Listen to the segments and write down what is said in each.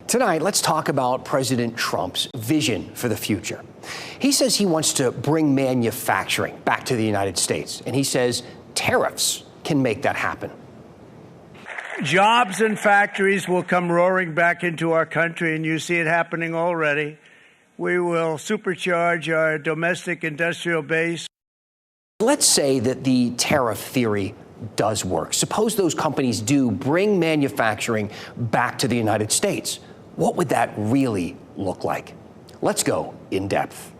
Tonight, let's talk about President Trump's vision for the future. He says he wants to bring manufacturing back to the United States, and he says tariffs can make that happen. Jobs and factories will come roaring back into our country, and you see it happening already. We will supercharge our domestic industrial base. Let's say that the tariff theory does work. Suppose those companies do bring manufacturing back to the United States. What would that really look like? Let's go in depth.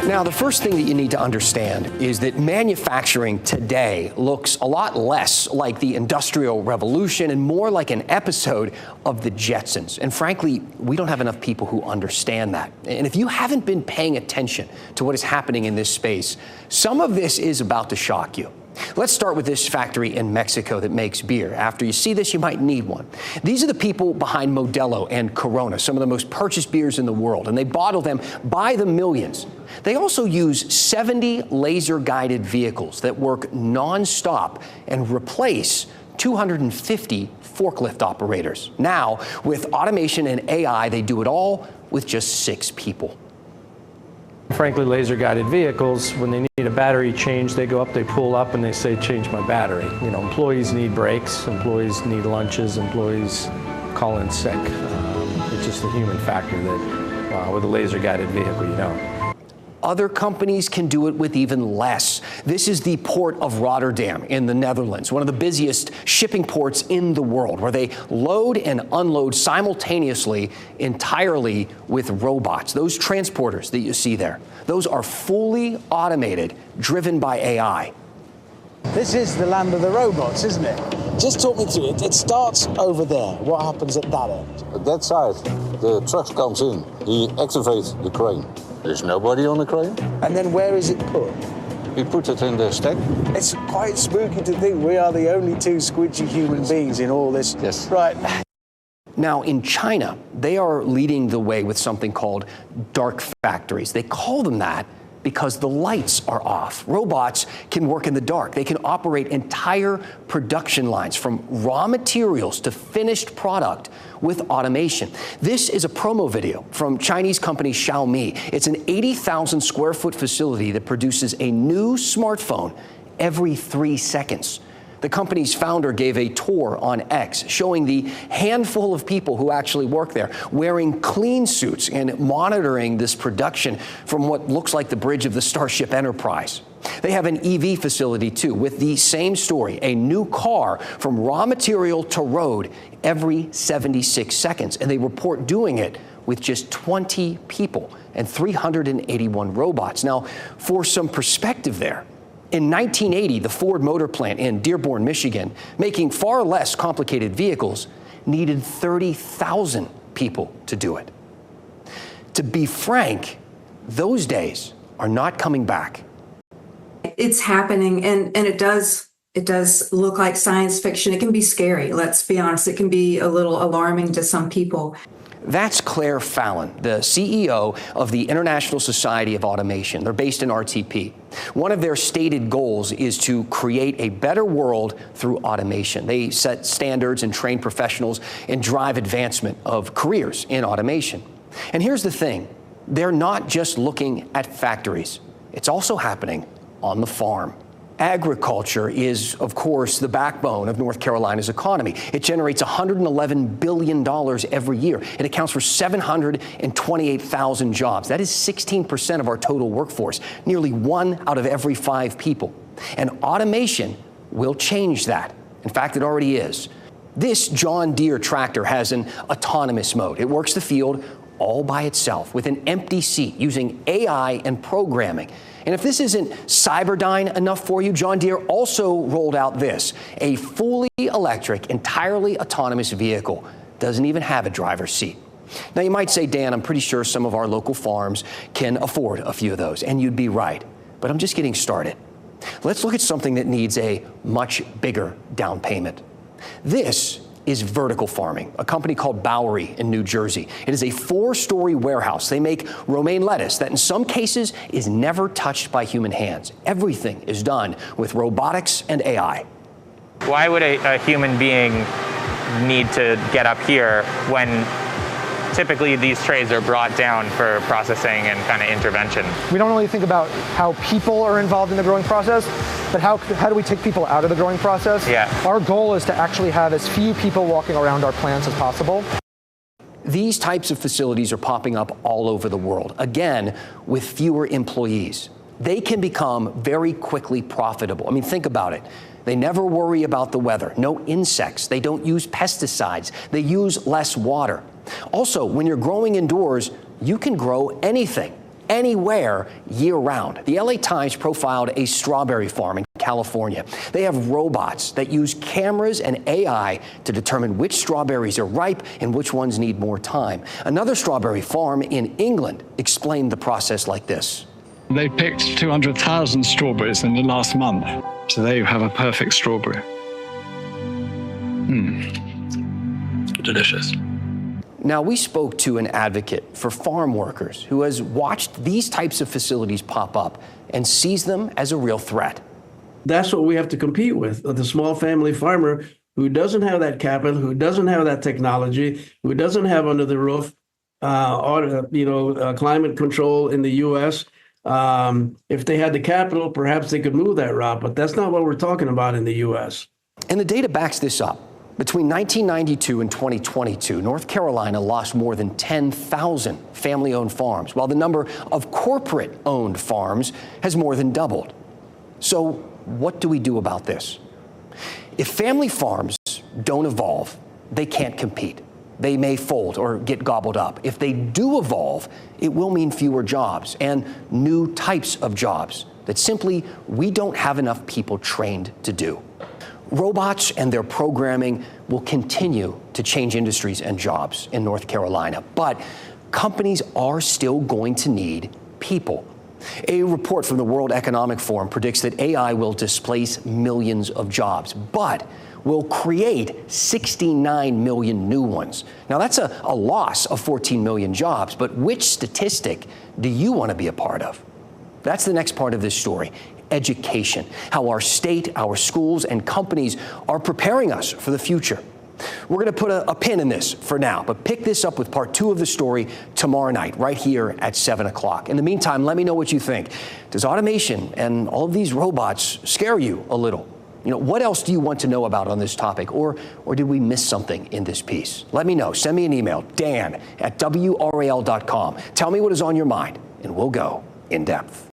Now, the first thing that you need to understand is that manufacturing today looks a lot less like the Industrial Revolution and more like an episode of the Jetsons. And frankly, we don't have enough people who understand that. And if you haven't been paying attention to what is happening in this space, some of this is about to shock you. Let's start with this factory in Mexico that makes beer. After you see this, you might need one. These are the people behind Modelo and Corona, some of the most purchased beers in the world, and they bottle them by the millions. They also use 70 laser-guided vehicles that work non-stop and replace 250 forklift operators. Now, with automation and AI, they do it all with just 6 people. Frankly, laser-guided vehicles, when they need a battery change, they go up, they pull up, and they say, change my battery. You know, employees need breaks, employees need lunches, employees call in sick. It's just a human factor that with a laser-guided vehicle, you don't. Other companies can do it with even less. This is the port of Rotterdam in the Netherlands, one of the busiest shipping ports in the world, where they load and unload simultaneously entirely with robots. Those transporters that you see there, those are fully automated, driven by AI. This is the land of the robots, isn't it? Just talk me through it. It starts over there. What happens at that end? At that side, the truck comes in. He activates the crane. There's nobody on the crane. And then where is it put? We put it in the stack. It's quite spooky to think we are the only 2 squidgy human beings in all this. Yes. Right. Now, in China, they are leading the way with something called dark factories. They call them that because the lights are off. Robots can work in the dark. They can operate entire production lines from raw materials to finished product with automation. This is a promo video from Chinese company Xiaomi. It's an 80,000 square foot facility that produces a new smartphone every 3 seconds. The company's founder gave a tour on X, showing the handful of people who actually work there, wearing clean suits and monitoring this production from what looks like the bridge of the Starship Enterprise. They have an EV facility, too, with the same story, a new car from raw material to road every 76 seconds. And they report doing it with just 20 people and 381 robots. Now, for some perspective there, in 1980, the Ford Motor Plant in Dearborn, Michigan, making far less complicated vehicles, needed 30,000 people to do it. To be frank, those days are not coming back. It's happening, and it does look like science fiction. It can be scary, let's be honest. It can be a little alarming to some people. That's Claire Fallon, the CEO of the International Society of Automation. They're based in RTP. One of their stated goals is to create a better world through automation. They set standards and train professionals and drive advancement of careers in automation. And here's the thing, they're not just looking at factories. It's also happening on the farm. Agriculture is, of course, the backbone of North Carolina's economy. It generates $111 billion every year. It accounts for 728,000 jobs. That is 16% of our total workforce, nearly 1 out of every 5 people. And automation will change that. In fact, it already is. This John Deere tractor has an autonomous mode. It works the field all by itself with an empty seat using AI and programming. And if this isn't Cyberdyne enough for you, John Deere also rolled out this, a fully electric, entirely autonomous vehicle. Doesn't even have a driver's seat. Now, you might say, Dan, I'm pretty sure some of our local farms can afford a few of those, and you'd be right. But I'm just getting started. Let's look at something that needs a much bigger down payment. This is vertical farming, a company called Bowery in New Jersey. It is a 4-story warehouse. They make romaine lettuce that in some cases is never touched by human hands. Everything is done with robotics and AI. Why would a human being need to get up here when typically these trays are brought down for processing and kind of intervention? We don't really think about how people are involved in the growing process, but how do we take people out of the growing process? Yeah. Our goal is to actually have as few people walking around our plants as possible. These types of facilities are popping up all over the world, again, with fewer employees. They can become very quickly profitable. I mean, think about it. They never worry about the weather, no insects, they don't use pesticides, they use less water. Also, when you're growing indoors, you can grow anything, anywhere, year-round. The LA Times profiled a strawberry farm in California. They have robots that use cameras and AI to determine which strawberries are ripe and which ones need more time. Another strawberry farm in England explained the process like this. They picked 200,000 strawberries in the last month, so there you have a perfect strawberry. Delicious. Now, we spoke to an advocate for farm workers who has watched these types of facilities pop up and sees them as a real threat. That's what we have to compete with, the small family farmer who doesn't have that capital, who doesn't have that technology, who doesn't have under the roof, climate control in the U.S. If they had the capital, perhaps they could move that route, but that's not what we're talking about in the U.S. And the data backs this up. Between 1992 and 2022, North Carolina lost more than 10,000 family-owned farms, while the number of corporate-owned farms has more than doubled. So what do we do about this? If family farms don't evolve, they can't compete. They may fold or get gobbled up. If they do evolve, it will mean fewer jobs and new types of jobs that simply we don't have enough people trained to do. Robots and their programming will continue to change industries and jobs in North Carolina, but companies are still going to need people. A report from the World Economic Forum predicts that AI will displace millions of jobs, but will create 69 million new ones. Now, that's a loss of 14 million jobs, but which statistic do you want to be a part of? That's the next part of this story. Education, how our state, our schools, and companies are preparing us for the future. We're going to put a pin in this for now, but pick this up with part 2 of the story tomorrow night, right here at 7 o'clock. In the meantime, let me know what you think. Does automation and all of these robots scare you a little? You know, what else do you want to know about on this topic? Or did we miss something in this piece? Let me know. Send me an email, dan@WRAL.com. Tell me what is on your mind, and we'll go in depth.